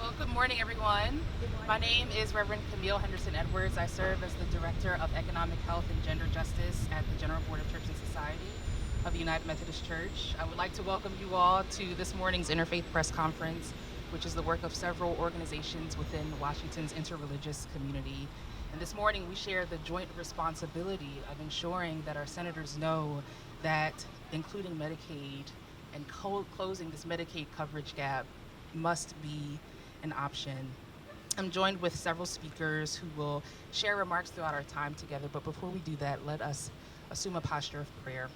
Well, good morning, everyone. My name is Reverend Camille Henderson-Edwards. I serve as the Director of Economic Health and Gender Justice at the General Board of Church and Society of the United Methodist Church. I would like to welcome you all to this morning's Interfaith Press Conference, which is the work of several organizations within Washington's interreligious community. And this morning, we share the joint responsibility of ensuring that our senators know that including Medicaid and closing this Medicaid coverage gap must be an option. I'm joined with several speakers who will share remarks throughout our time together, but before we do that, let us assume a posture of prayer.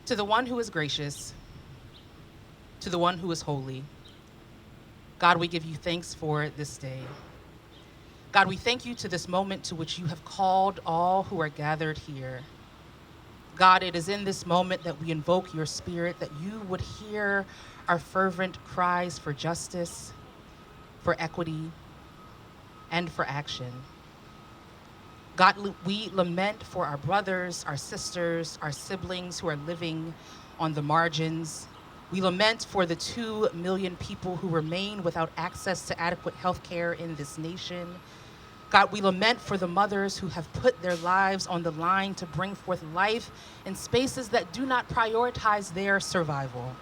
To the one who is gracious, to the one who is holy, God, we give you thanks for this day. God, we thank you to this moment to which you have called all who are gathered here. God, it is in this moment that we invoke your spirit, that you would hear our fervent cries for justice, for equity, and for action. God, we lament for our brothers, our sisters, our siblings who are living on the margins. We lament for the 2 million people who remain without access to adequate health care in this nation. God, we lament for the mothers who have put their lives on the line to bring forth life in spaces that do not prioritize their survival.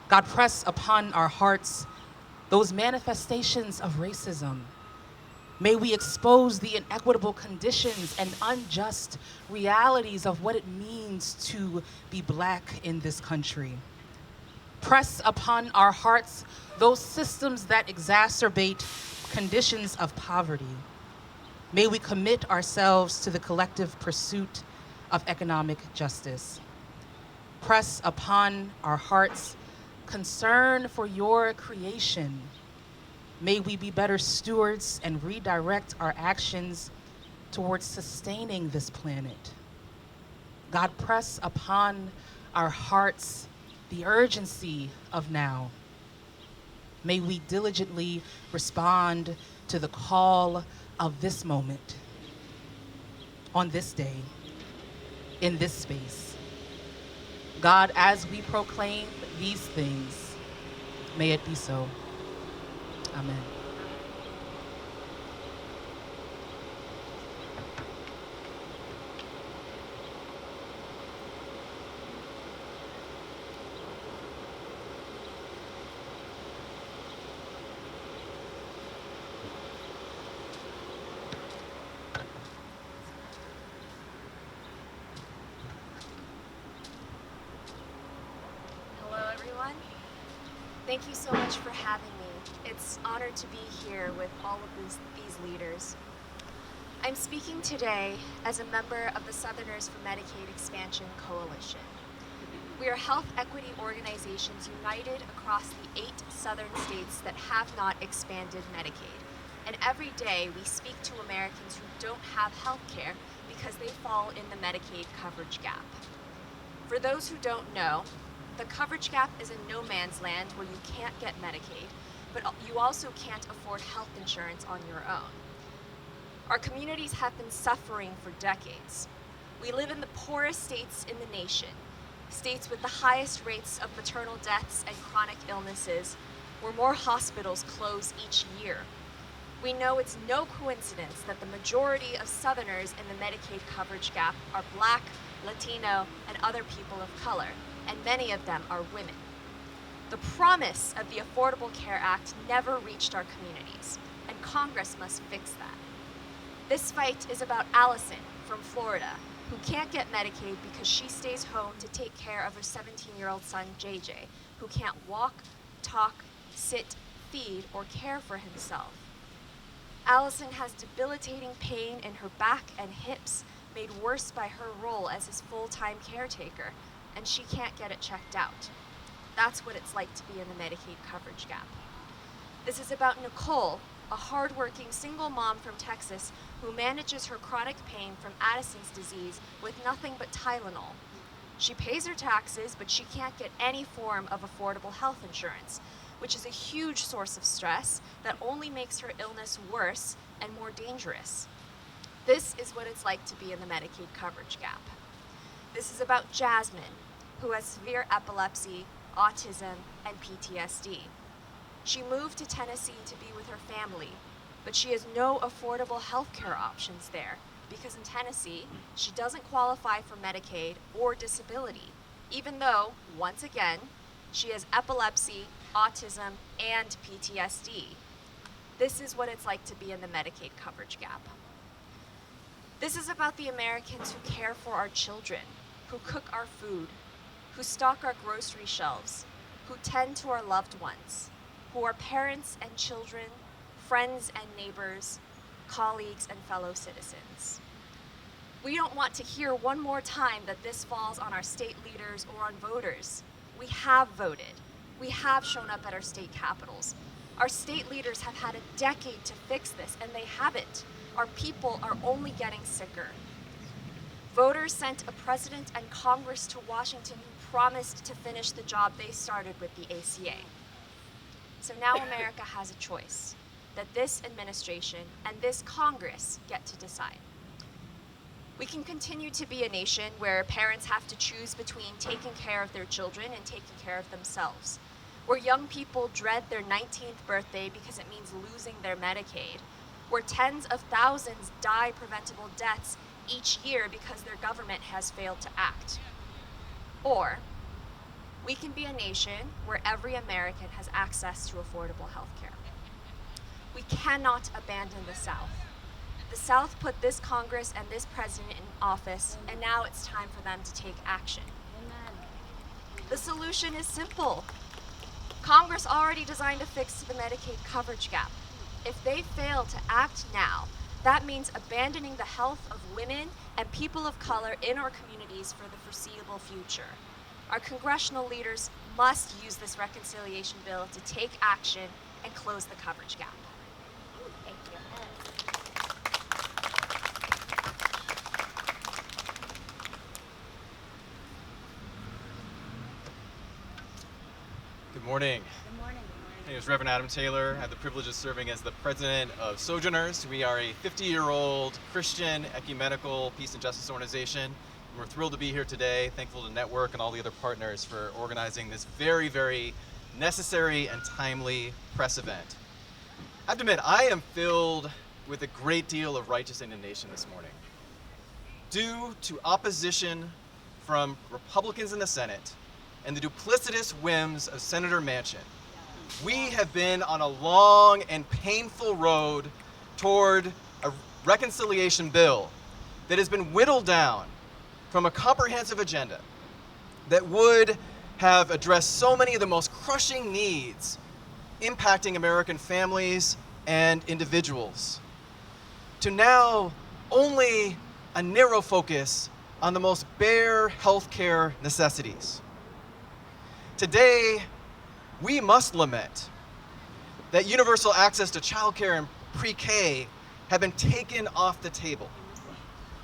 God, press upon our hearts those manifestations of racism. May we expose the inequitable conditions and unjust realities of what it means to be Black in this country. Press upon our hearts those systems that exacerbate conditions of poverty. May we commit ourselves to the collective pursuit of economic justice. Press upon our hearts concern for your creation. May we be better stewards and redirect our actions towards sustaining this planet. God, press upon our hearts the urgency of now. May we diligently respond to the call of this moment, on this day, in this space. God, as we proclaim these things, may it be so. Amen. Hello, everyone. Thank you so much for having me. It's an honor to be here with all of these leaders. I'm speaking today as a member of the Southerners for Medicaid Expansion Coalition. We are health equity organizations united across the 8 southern states that have not expanded Medicaid. And every day we speak to Americans who don't have health care because they fall in the Medicaid coverage gap. For those who don't know, the coverage gap is a no man's land where you can't get Medicaid, but you also can't afford health insurance on your own. Our communities have been suffering for decades. We live in the poorest states in the nation, states with the highest rates of maternal deaths and chronic illnesses, where more hospitals close each year. We know it's no coincidence that the majority of Southerners in the Medicaid coverage gap are Black, Latino, and other people of color, and many of them are women. The promise of the Affordable Care Act never reached our communities, and Congress must fix that. This fight is about Allison from Florida, who can't get Medicaid because she stays home to take care of her 17-year-old son, JJ, who can't walk, talk, sit, feed, or care for himself. Allison has debilitating pain in her back and hips, made worse by her role as his full-time caretaker, and she can't get it checked out. That's what it's like to be in the Medicaid coverage gap. This is about Nicole, a hardworking single mom from Texas who manages her chronic pain from Addison's disease with nothing but Tylenol. She pays her taxes, but she can't get any form of affordable health insurance, which is a huge source of stress that only makes her illness worse and more dangerous. This is what it's like to be in the Medicaid coverage gap. This is about Jasmine, who has severe epilepsy, autism, and PTSD. She moved to Tennessee to be with her family, but she has no affordable health care options there because in Tennessee, she doesn't qualify for Medicaid or disability, even though, once again, she has epilepsy, autism, and PTSD. This is what it's like to be in the Medicaid coverage gap. This is about the Americans who care for our children, who cook our food, who stock our grocery shelves, who tend to our loved ones, who are parents and children, friends and neighbors, colleagues and fellow citizens. We don't want to hear one more time that this falls on our state leaders or on voters. We have voted. We have shown up at our state capitals. Our state leaders have had a decade to fix this, and they haven't. Our people are only getting sicker. Voters sent a president and Congress to Washington who promised to finish the job they started with the ACA. So now America has a choice that this administration and this Congress get to decide. We can continue to be a nation where parents have to choose between taking care of their children and taking care of themselves, where young people dread their 19th birthday because it means losing their Medicaid, where tens of thousands die preventable deaths each year because their government has failed to act. Or we can be a nation where every American has access to affordable health care. We cannot abandon the South. The South put this Congress and this president in office, and now it's time for them to take action. The solution is simple. Congress already designed a fix to the Medicaid coverage gap. If they fail to act now, that means abandoning the health of women and people of color in our communities for the foreseeable future. Our congressional leaders must use this reconciliation bill to take action and close the coverage gap. Thank you. Good morning. Good morning. My name is Reverend Adam Taylor. I have the privilege of serving as the president of Sojourners. We are a 50-year-old Christian ecumenical peace and justice organization. And we're thrilled to be here today, thankful to Network and all the other partners for organizing this very, very necessary and timely press event. I have to admit, I am filled with a great deal of righteous indignation this morning. Due to opposition from Republicans in the Senate and the duplicitous whims of Senator Manchin, we have been on a long and painful road toward a reconciliation bill that has been whittled down from a comprehensive agenda that would have addressed so many of the most crushing needs impacting American families and individuals, to now only a narrow focus on the most bare healthcare necessities. Today, we must lament that universal access to childcare and pre-K have been taken off the table.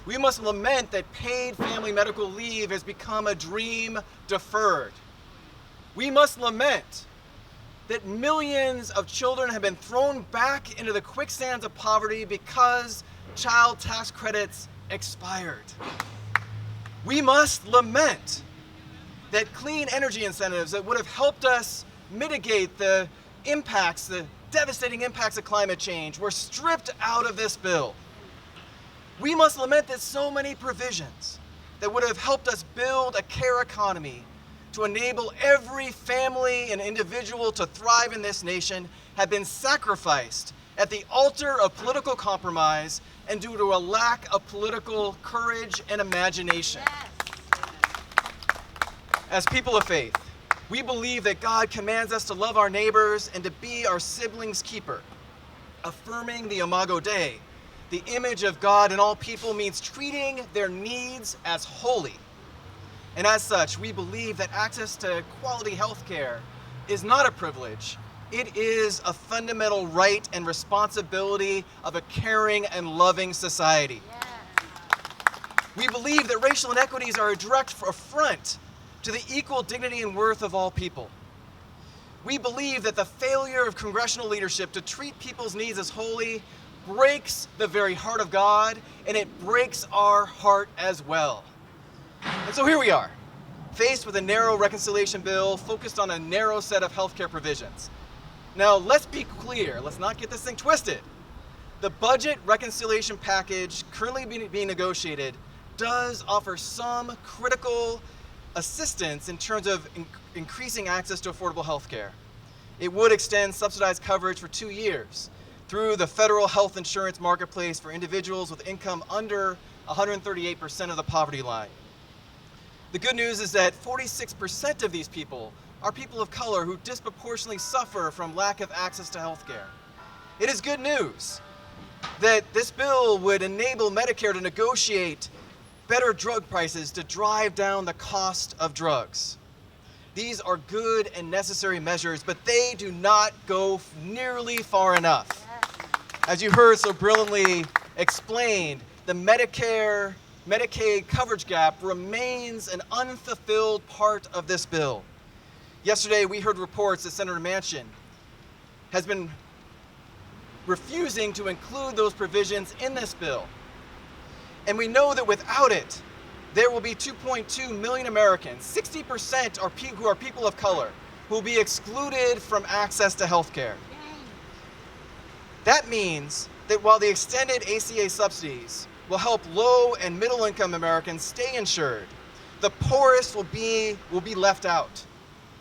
We must lament that paid family medical leave has become a dream deferred. We must lament that millions of children have been thrown back into the quicksands of poverty because child tax credits expired. We must lament that clean energy incentives that would have helped us mitigate the impacts, the devastating impacts of climate change, were stripped out of this bill. We must lament that so many provisions that would have helped us build a care economy to enable every family and individual to thrive in this nation have been sacrificed at the altar of political compromise and due to a lack of political courage and imagination. As people of faith, we believe that God commands us to love our neighbors and to be our siblings' keeper. Affirming the Imago Dei, the image of God in all people, means treating their needs as holy. And as such, we believe that access to quality health care is not a privilege. It is a fundamental right and responsibility of a caring and loving society. We believe that racial inequities are a direct affront to the equal dignity and worth of all people. We believe that the failure of congressional leadership to treat people's needs as holy breaks the very heart of God, and it breaks our heart as well. And so here we are, faced with a narrow reconciliation bill focused on a narrow set of healthcare provisions. Now, let's be clear. Let's not get this thing twisted. The budget reconciliation package currently being negotiated does offer some critical assistance in terms of increasing access to affordable health care. It would extend subsidized coverage for 2 years through the federal health insurance marketplace for individuals with income under 138% of the poverty line. The good news is that 46% of these people are people of color who disproportionately suffer from lack of access to health care. It is good news that this bill would enable Medicare to negotiate better drug prices to drive down the cost of drugs. These are good and necessary measures, but they do not go nearly far enough. As you heard so brilliantly explained, the Medicaid Coverage Gap remains an unfulfilled part of this bill. Yesterday, we heard reports that Senator Manchin has been refusing to include those provisions in this bill. And we know that without it, there will be 2.2 million Americans, 60% who are people of color, who will be excluded from access to health care. That means that while the extended ACA subsidies will help low and middle income Americans stay insured, the poorest will be left out,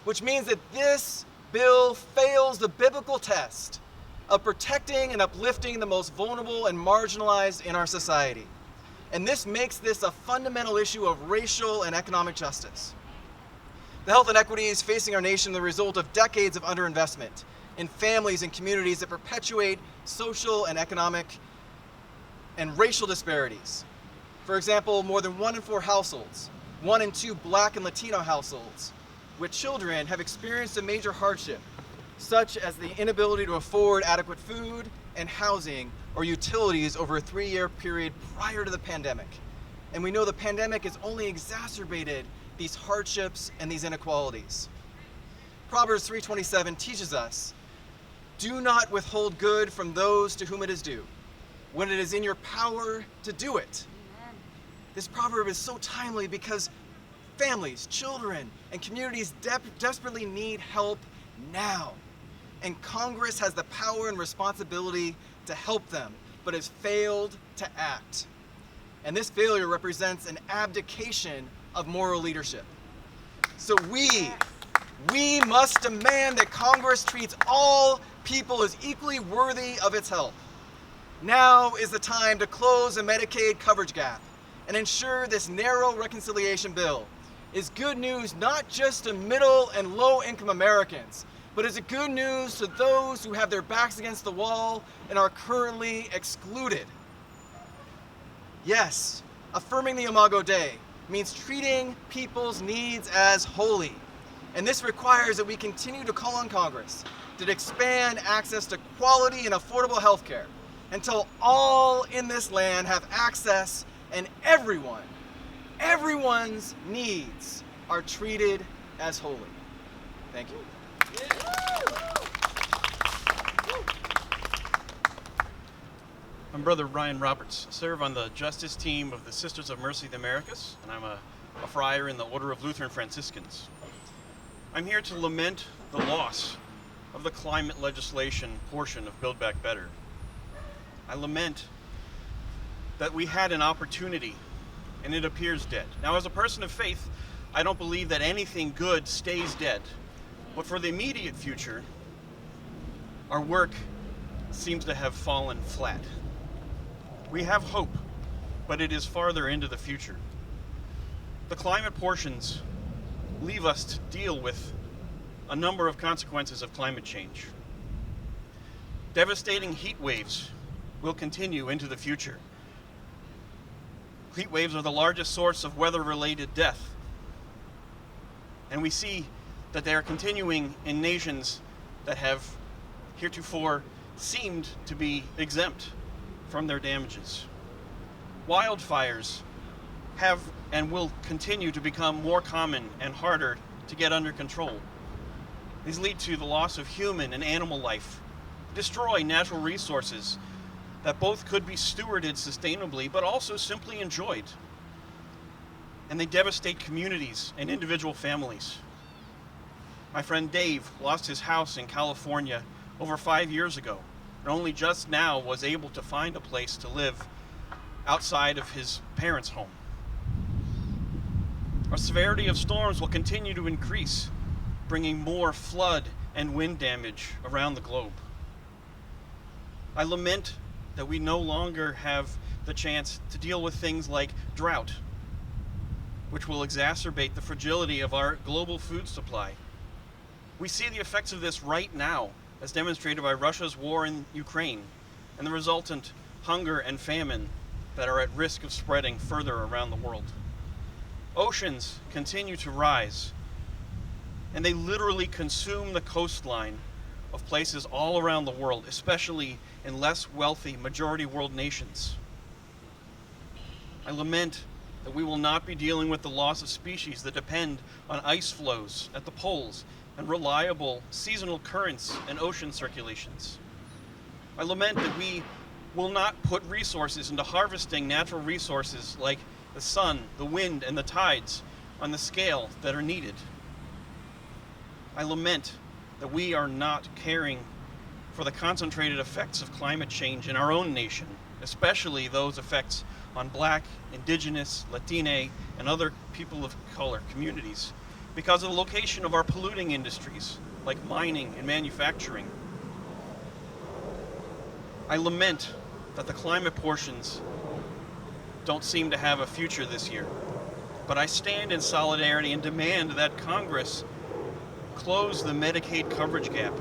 which means that this bill fails the biblical test of protecting and uplifting the most vulnerable and marginalized in our society. And this makes this a fundamental issue of racial and economic justice. The health inequities facing our nation are the result of decades of underinvestment in families and communities that perpetuate social and economic and racial disparities. For example, more than 1 in 4 households, 1 in 2 Black and Latino households with children have experienced a major hardship, such as the inability to afford adequate food and housing or utilities over a 3-year period prior to the pandemic. And we know the pandemic has only exacerbated these hardships and these inequalities. Proverbs 3:27 teaches us, "Do not withhold good from those to whom it is due, when it is in your power to do it." Amen. This proverb is so timely because families, children, and communities desperately need help now. And Congress has the power and responsibility to help them, but has failed to act. And this failure represents an abdication of moral leadership. So we must demand that Congress treats all people as equally worthy of its help. Now is the time to close the Medicaid coverage gap and ensure this narrow reconciliation bill is good news not just to middle and low income Americans, but is it good news to those who have their backs against the wall and are currently excluded. Yes, affirming the Imago Dei means treating people's needs as holy. And this requires that we continue to call on Congress to expand access to quality and affordable health care until all in this land have access and everyone's needs are treated as holy. Thank you. I'm Brother Ryan Roberts. I serve on the justice team of the Sisters of Mercy of the Americas, and I'm a friar in the Order of Lutheran Franciscans. I'm here to lament the loss of the climate legislation portion of Build Back Better. I lament that we had an opportunity and it appears dead. Now, as a person of faith, I don't believe that anything good stays dead. But for the immediate future, our work seems to have fallen flat. We have hope, but it is farther into the future. The climate portions leave us to deal with a number of consequences of climate change. Devastating heat waves will continue into the future. Heat waves are the largest source of weather-related death. And we see that they are continuing in nations that have heretofore seemed to be exempt from their damages. Wildfires have and will continue to become more common and harder to get under control. These lead to the loss of human and animal life, destroy natural resources that both could be stewarded sustainably but also simply enjoyed. and they devastate communities and individual families. My friend Dave lost his house in California over 5 years ago, and only just now was able to find a place to live outside of his parents' home. Our severity of storms will continue to increase, bringing more flood and wind damage around the globe. I lament that we no longer have the chance to deal with things like drought, which will exacerbate the fragility of our global food supply. We see the effects of this right now, as demonstrated by Russia's war in Ukraine and the resultant hunger and famine that are at risk of spreading further around the world. Oceans continue to rise, and they literally consume the coastline of places all around the world, especially in less wealthy majority world nations. I lament that we will not be dealing with the loss of species that depend on ice flows at the poles and reliable seasonal currents and ocean circulations. I lament that we will not put resources into harvesting natural resources like the sun, the wind, and the tides on the scale that are needed. I lament that we are not caring for the concentrated effects of climate change in our own nation, especially those effects on Black, Indigenous, Latine, and other people of color communities, because of the location of our polluting industries, like mining and manufacturing. I lament that the climate portions don't seem to have a future this year, but I stand in solidarity and demand that Congress close the Medicaid Coverage Gap.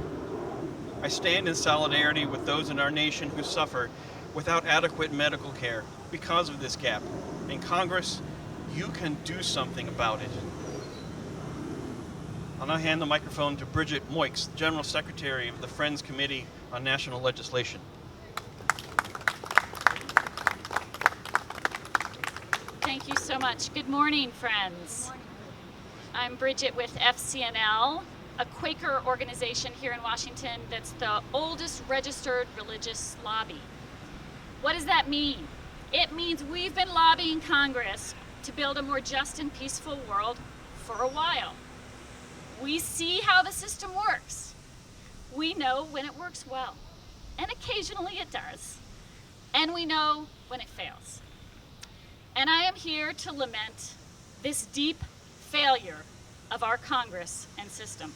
I stand in solidarity with those in our nation who suffer without adequate medical care because of this gap. In Congress, you can do something about it. I'll now hand the microphone to Bridget Moix, General Secretary of the Friends Committee on National Legislation. Thank you so much. Good morning, friends. I'm Bridget with FCNL, a Quaker organization here in Washington that's the oldest registered religious lobby. What does that mean? It means we've been lobbying Congress to build a more just and peaceful world for a while. We see how the system works. We know when it works well, and occasionally it does. And we know when it fails. And I am here to lament this deep failure of our Congress and system.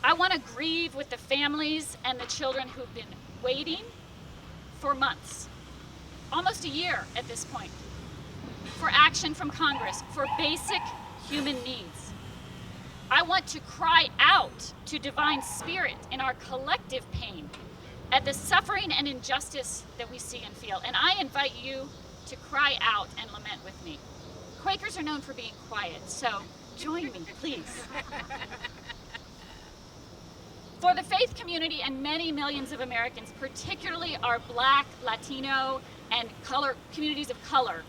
I want to grieve with the families and the children who've been waiting for months, almost a year at this point, for action from Congress for basic human needs. I want to cry out to divine spirit in our collective pain at the suffering and injustice that we see and feel. And I invite you to cry out and lament with me. Quakers are known for being quiet, so join me, please. For the faith community and many millions of Americans, particularly our Black, Latino, and communities of color,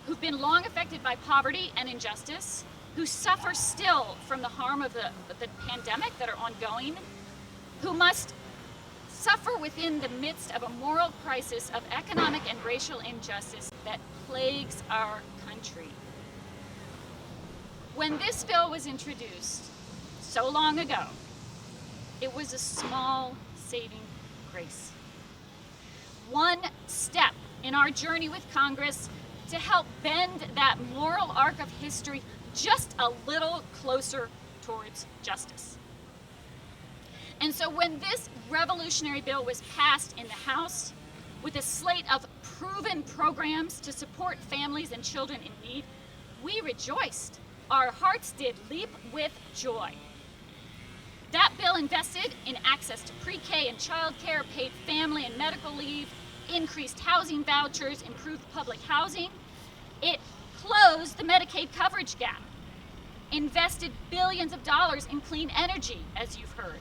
who've been long affected by poverty and injustice, who suffer still from the harm of the pandemic that are ongoing, who must suffer within the midst of a moral crisis of economic and racial injustice that plagues our country. When this bill was introduced so long ago, it was a small saving grace. One step in our journey with Congress to help bend that moral arc of history just a little closer towards justice. And so when this revolutionary bill was passed in the House with a slate of proven programs to support families and children in need, we rejoiced. Our hearts did leap with joy. That bill invested in access to pre-K and childcare, paid family and medical leave, increased housing vouchers, improved public housing. It closed the Medicaid coverage gap, invested billions of dollars in clean energy, as you've heard,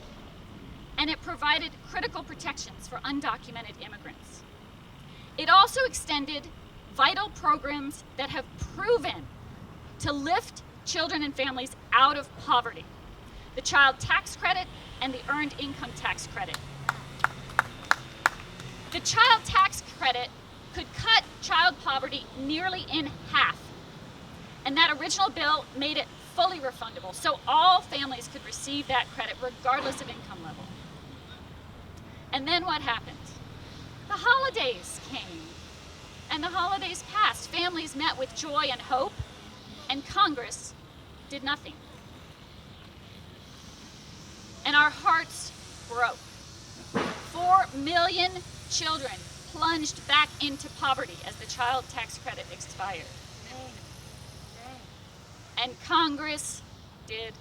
and it provided critical protections for undocumented immigrants. It also extended vital programs that have proven to lift children and families out of poverty: the child tax credit and the earned income tax credit. The child tax credit could cut child poverty nearly in half. And that original bill made it fully refundable, so all families could receive that credit regardless of income level. And then what happened? The holidays came, and the holidays passed. Families met with joy and hope, and Congress did nothing. And our hearts broke. 4 million children plunged back into poverty as the child tax credit expired. And Congress did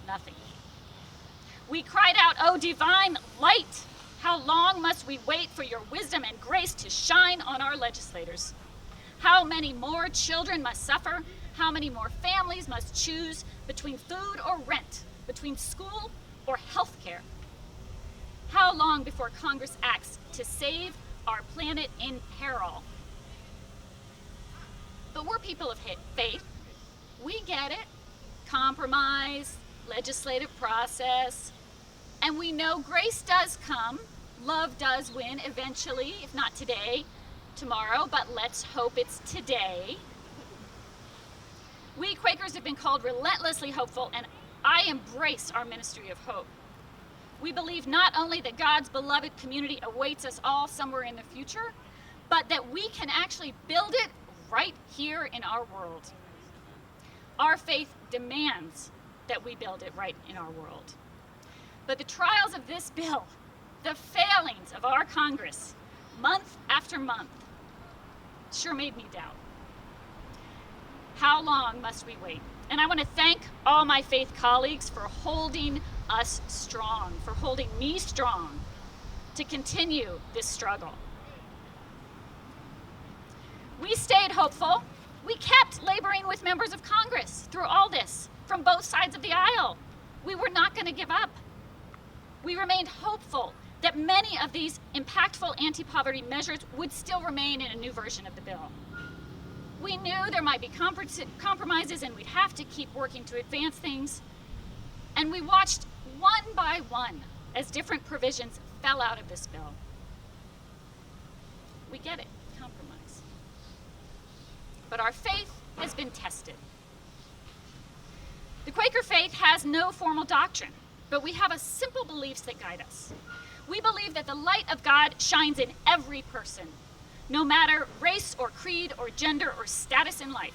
nothing. We cried out, "Oh, divine light, how long must we wait for your wisdom and grace to shine on our legislators? How many more children must suffer? How many more families must choose between food or rent, between school or health care? How long before Congress acts to save our planet in peril?" But we're people of faith. We get it. Compromise, legislative process, and we know grace does come. Love does win eventually, if not today, tomorrow, but let's hope it's today. We Quakers have been called relentlessly hopeful, and I embrace our ministry of hope. We believe not only that God's beloved community awaits us all somewhere in the future, but that we can actually build it right here in our world. Our faith demands that we build it right in our world. But the trials of this bill, the failings of our Congress, month after month, sure made me doubt. How long must we wait? And I want to thank all my faith colleagues for holding us strong, for holding me strong to continue this struggle. We stayed hopeful. We kept laboring with members of Congress through all this, from both sides of the aisle. We were not going to give up. We remained hopeful that many of these impactful anti-poverty measures would still remain in a new version of the bill. We knew there might be compromises and we'd have to keep working to advance things. And we watched one by one as different provisions fell out of this bill. We get it, compromise. But our faith has been tested. The Quaker faith has no formal doctrine, but we have a simple beliefs that guide us. We believe that the light of God shines in every person, no matter race or creed or gender or status in life.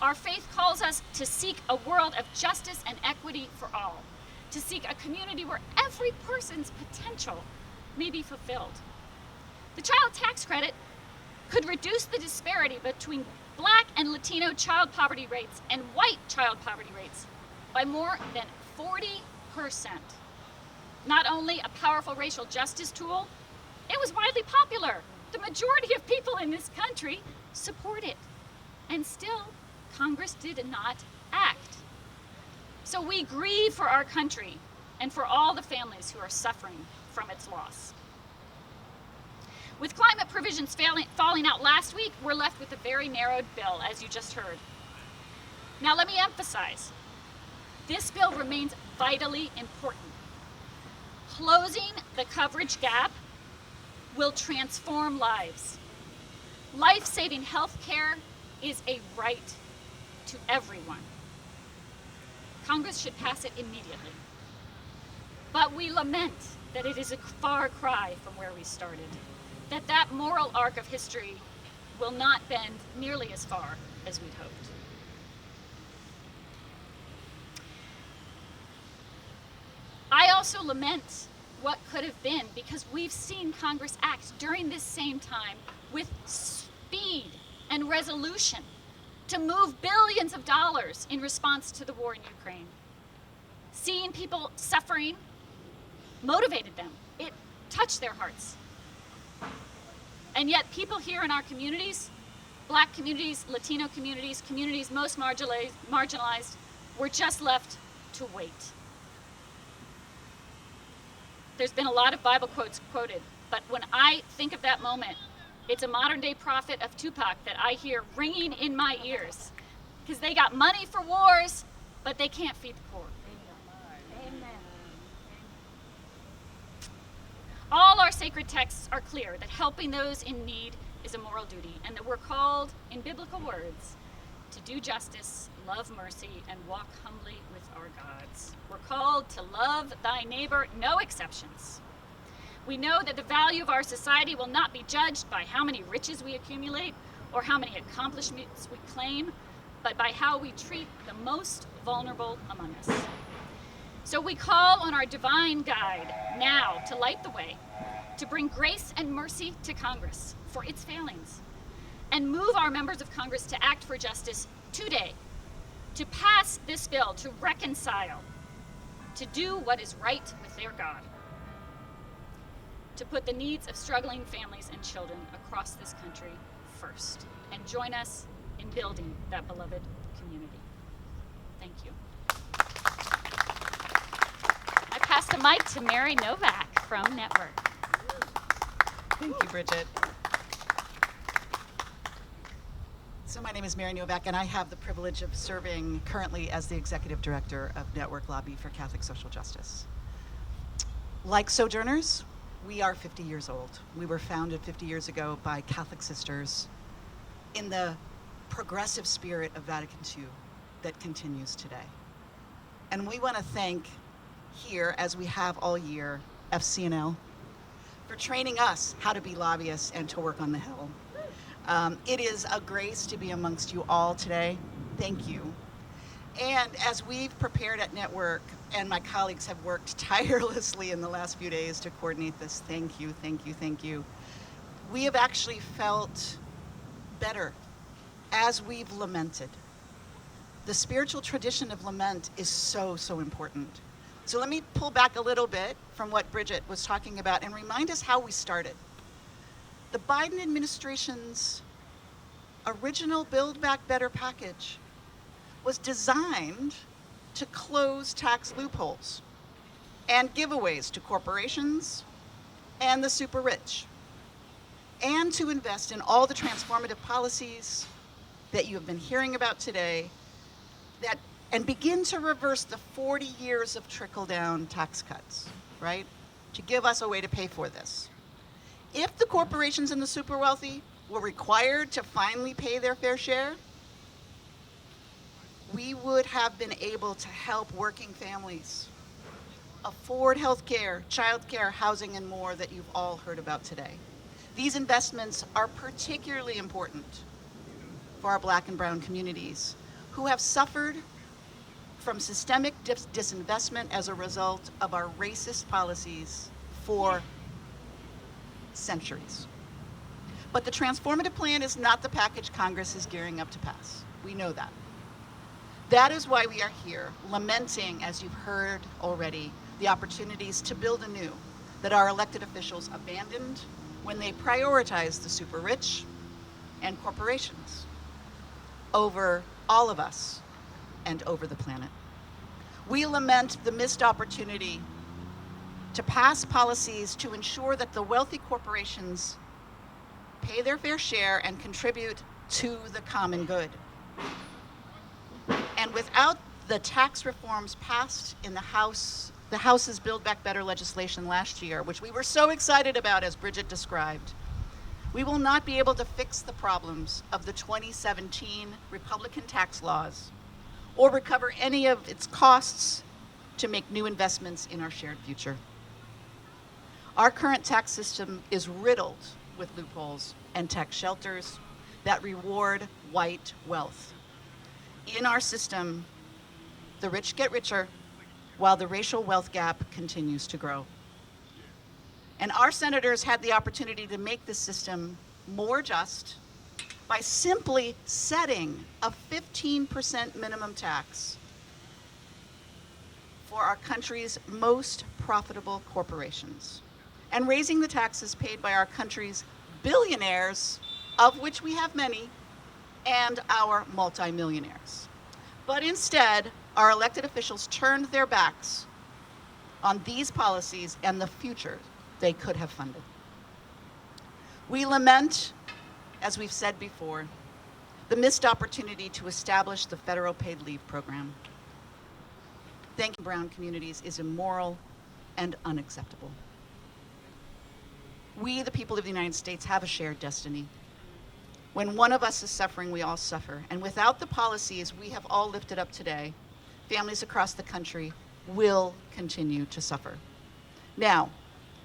Our faith calls us to seek a world of justice and equity for all, to seek a community where every person's potential may be fulfilled. The child tax credit could reduce the disparity between Black and Latino child poverty rates and white child poverty rates by more than 40%. Not only a powerful racial justice tool, it was widely popular. The majority of people in this country support it. And still, Congress did not act. So we grieve for our country and for all the families who are suffering from its loss. With climate provisions falling out last week, we're left with a very narrowed bill, as you just heard. Now let me emphasize, this bill remains vitally important. Closing the coverage gap will transform lives. Life-saving health care is a right to everyone. Congress should pass it immediately. But we lament that it is a far cry from where we started, that moral arc of history will not bend nearly as far as we'd hoped. I also lament what could have been, because we've seen Congress act during this same time with speed and resolution to move billions of dollars in response to the war in Ukraine. Seeing people suffering motivated them. It touched their hearts. And yet people here in our communities, Black communities, Latino communities, communities most marginalized, were just left to wait. There's been a lot of Bible quotes quoted, but when I think of that moment, it's a modern day prophet of Tupac that I hear ringing in my ears, because they got money for wars, but they can't feed the poor. Amen. All our sacred texts are clear that helping those in need is a moral duty, and that we're called, in biblical words, to do justice, love mercy, and walk humbly with our gods. We're called to love thy neighbor, no exceptions. We know that the value of our society will not be judged by how many riches we accumulate or how many accomplishments we claim, but by how we treat the most vulnerable among us. So we call on our divine guide now to light the way, to bring grace and mercy to Congress for its failings, and move our members of Congress to act for justice today, to pass this bill, to reconcile, to do what is right with their God, to put the needs of struggling families and children across this country first, and join us in building that beloved community. Thank you. I pass the mic to Mary Novak from Network. Thank you, Bridget. So my name is Mary Novak, and I have the privilege of serving currently as the Executive Director of Network Lobby for Catholic Social Justice. Like Sojourners, we are 50 years old. We were founded 50 years ago by Catholic sisters in the progressive spirit of Vatican II that continues today. And we want to thank here, as we have all year, FCNL for training us how to be lobbyists and to work on the Hill. It is a grace to be amongst you all today. Thank you. And as we've prepared at Network, and my colleagues have worked tirelessly in the last few days to coordinate this, thank you, thank you, thank you. We have actually felt better as we've lamented. The spiritual tradition of lament is so, so important. So let me pull back a little bit from what Bridget was talking about and remind us how we started. The Biden administration's original Build Back Better package was designed to close tax loopholes and giveaways to corporations and the super rich, and to invest in all the transformative policies that you have been hearing about today, and begin to reverse the 40 years of trickle-down tax cuts, right? To give us a way to pay for this. If the corporations and the super wealthy were required to finally pay their fair share, we would have been able to help working families afford health care, child care, housing, and more that you've all heard about today. These investments are particularly important for our Black and brown communities who have suffered from systemic disinvestment as a result of our racist policies for centuries. But the transformative plan is not the package Congress is gearing up to pass. We know that. That is why we are here, lamenting, as you've heard already, the opportunities to build anew that our elected officials abandoned when they prioritized the super rich and corporations over all of us and over the planet. We lament the missed opportunity to pass policies to ensure that the wealthy corporations pay their fair share and contribute to the common good. And without the tax reforms passed in the House's Build Back Better legislation last year, which we were so excited about, as Bridget described, we will not be able to fix the problems of the 2017 Republican tax laws or recover any of its costs to make new investments in our shared future. Our current tax system is riddled with loopholes and tax shelters that reward white wealth. In our system, the rich get richer while the racial wealth gap continues to grow. And our senators had the opportunity to make this system more just by simply setting a 15% minimum tax for our country's most profitable corporations, and raising the taxes paid by our country's billionaires, of which we have many, and our multimillionaires. But instead, our elected officials turned their backs on these policies and the future they could have funded. We lament, as we've said before, the missed opportunity to establish the federal paid leave program. Thanking brown communities is immoral and unacceptable. We, the people of the United States, have a shared destiny. When one of us is suffering, we all suffer. And without the policies we have all lifted up today, families across the country will continue to suffer. Now,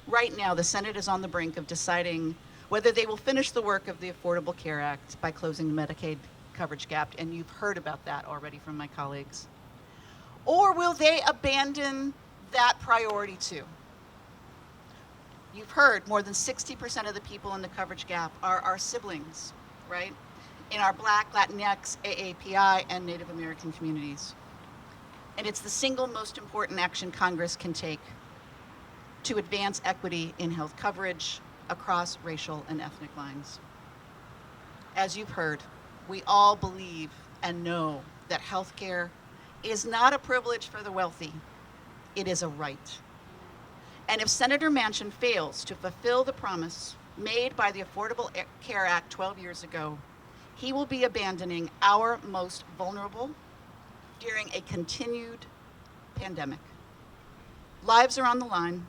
right now, the Senate is on the brink of deciding whether they will finish the work of the Affordable Care Act by closing the Medicaid coverage gap, and you've heard about that already from my colleagues. Or will they abandon that priority too? You've heard more than 60% of the people in the coverage gap are our siblings, right? In our Black, Latinx, AAPI, and Native American communities. And it's the single most important action Congress can take to advance equity in health coverage across racial and ethnic lines. As you've heard, we all believe and know that health care is not a privilege for the wealthy, it is a right. And if Senator Manchin fails to fulfill the promise made by the Affordable Care Act 12 years ago, he will be abandoning our most vulnerable during a continued pandemic. Lives are on the line,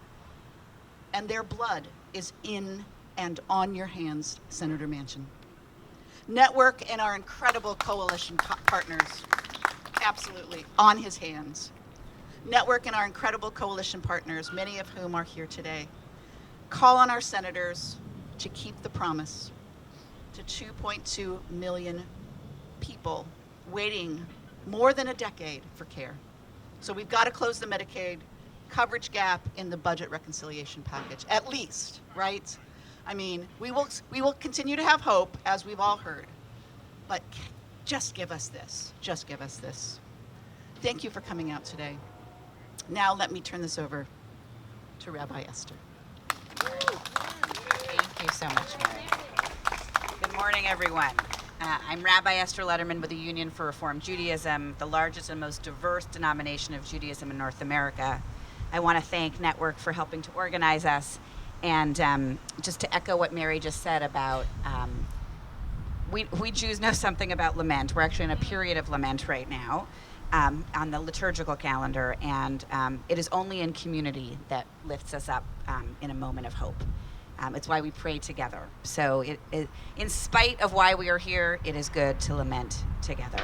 and their blood is in and on your hands, Senator Manchin. Network and our incredible coalition partners, absolutely, on his hands. Network and our incredible coalition partners, many of whom are here today, call on our senators to keep the promise to 2.2 million people waiting more than a decade for care. So we've got to close the Medicaid coverage gap in the budget reconciliation package, at least, right? I mean, we will continue to have hope, as we've all heard, but just give us this. Just give us this. Thank you for coming out today. Now let me turn this over to Rabbi Esther. Thank you so much, Mary. Good morning, everyone. I'm Rabbi Esther Letterman with the Union for Reform Judaism, the largest and most diverse denomination of Judaism in North America. I want to thank Network for helping to organize us, and just to echo what Mary just said about we Jews know something about lament. We're actually in a period of lament right now on the liturgical calendar, and it is only in community that lifts us up in a moment of hope. It's why we pray together. So in spite of why we are here, it is good to lament together.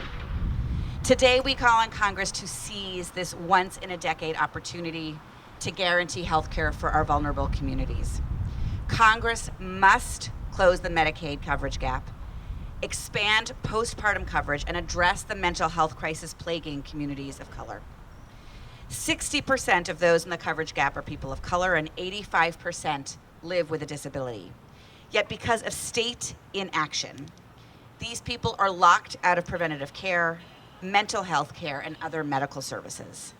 Today we call on Congress to seize this once-in-a-decade opportunity to guarantee health care for our vulnerable communities. Congress must close the Medicaid coverage gap, expand postpartum coverage, and address the mental health crisis plaguing communities of color. 60% of those in the coverage gap are people of color, and 85% live with a disability. Yet because of state inaction, these people are locked out of preventative care, mental health care, and other medical services.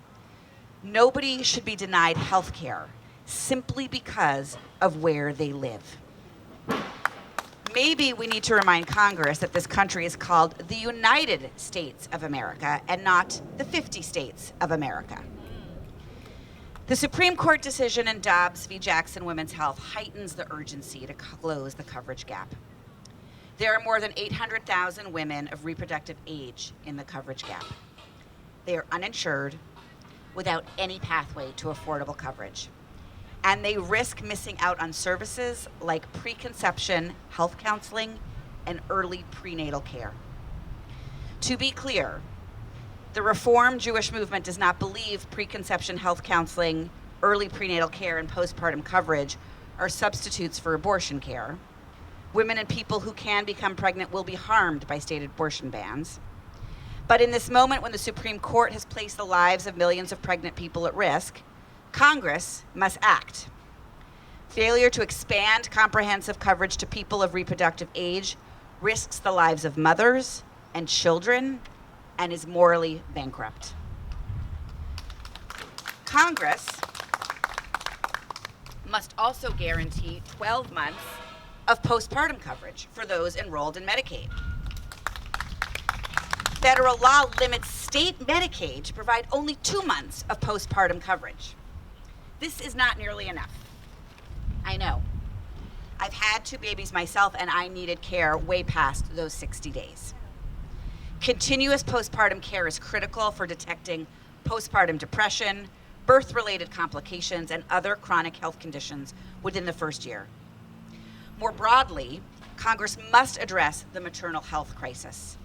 Nobody should be denied health care simply because of where they live. Maybe we need to remind Congress that this country is called the United States of America and not the 50 states of America. The Supreme Court decision in Dobbs v. Jackson Women's Health heightens the urgency to close the coverage gap. There are more than 800,000 women of reproductive age in the coverage gap. They are uninsured, without any pathway to affordable coverage. And they risk missing out on services like preconception health counseling and early prenatal care. To be clear, the Reform Jewish movement does not believe preconception health counseling, early prenatal care, and postpartum coverage are substitutes for abortion care. Women and people who can become pregnant will be harmed by state abortion bans. But in this moment when the Supreme Court has placed the lives of millions of pregnant people at risk, Congress must act. Failure to expand comprehensive coverage to people of reproductive age risks the lives of mothers and children and is morally bankrupt. Congress must also guarantee 12 months of postpartum coverage for those enrolled in Medicaid. Federal law limits state Medicaid to provide only 2 months of postpartum coverage. This is not nearly enough. I know. I've had 2 babies myself, and I needed care way past those 60 days. Continuous postpartum care is critical for detecting postpartum depression, birth-related complications, and other chronic health conditions within the first year. More broadly, Congress must address the maternal health crisis.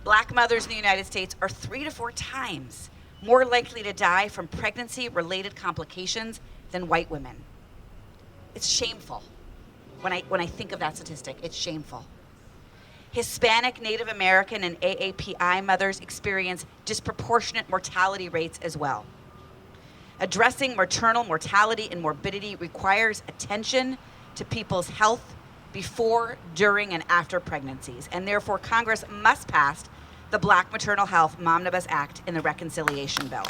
Black mothers in the United States are 3 to 4 times more likely to die from pregnancy-related complications than white women. It's shameful. When I think of that statistic, it's shameful. Hispanic, Native American, and AAPI mothers experience disproportionate mortality rates as well. Addressing maternal mortality and morbidity requires attention to people's health before, during, and after pregnancies, and therefore Congress must pass the Black Maternal Health Momnibus Act in the Reconciliation Bill.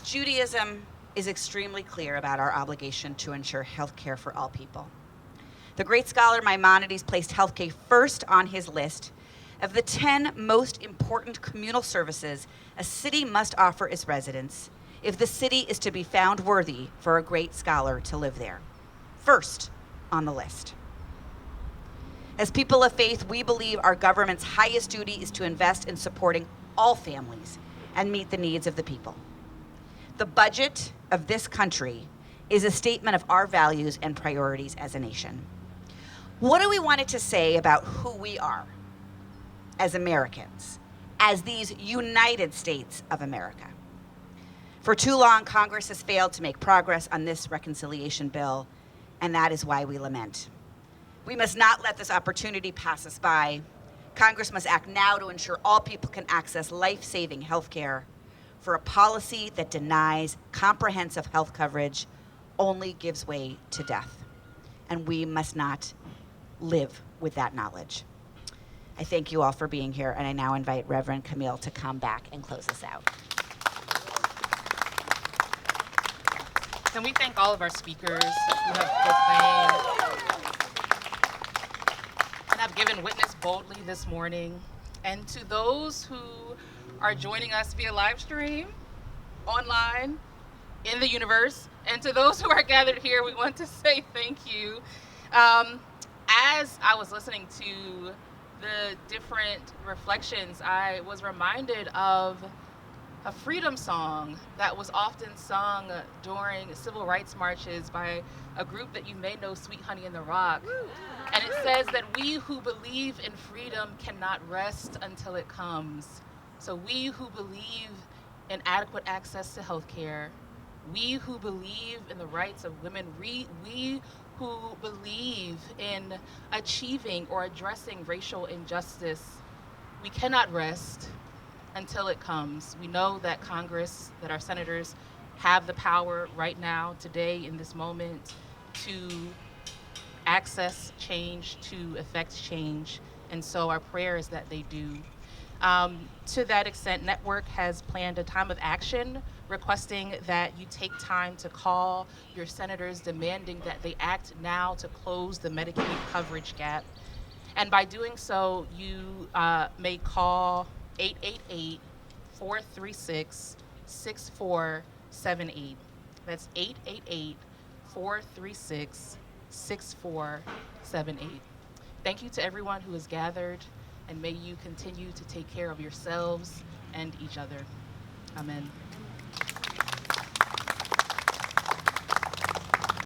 Judaism is extremely clear about our obligation to ensure health care for all people. The great scholar Maimonides placed health care first on his list of the 10 most important communal services a city must offer its residents if the city is to be found worthy for a great scholar to live there. First on the list. As people of faith, we believe our government's highest duty is to invest in supporting all families and meet the needs of the people. The budget of this country is a statement of our values and priorities as a nation. What do we want it to say about who we are as Americans, as these United States of America? For too long, Congress has failed to make progress on this reconciliation bill, and that is why we lament. We must not let this opportunity pass us by. Congress must act now to ensure all people can access life-saving health care. For a policy that denies comprehensive health coverage only gives way to death, and we must not live with that knowledge. I thank you all for being here, and I now invite Reverend Camille to come back and close us out. And we thank all of our speakers who have proclaimed and have given witness boldly this morning. And to those who are joining us via live stream, online, in the universe, and to those who are gathered here, we want to say thank you. As I was listening to the different reflections, I was reminded of a freedom song that was often sung during civil rights marches by a group that you may know, Sweet Honey in the Rock. And it says that we who believe in freedom cannot rest until it comes. So we who believe in adequate access to health care, we who believe in the rights of women, we who believe in achieving or addressing racial injustice, we cannot rest until it comes. We know that Congress, that our senators have the power right now, today, in this moment, to access change, to effect change. And so our prayer is that they do. To that extent, Network has planned a time of action requesting that you take time to call your senators, demanding that they act now to close the Medicaid coverage gap. And by doing so, you may call 888-436-6478. That's 888-436-6478. Thank you to everyone who has gathered, and may you continue to take care of yourselves and each other. Amen.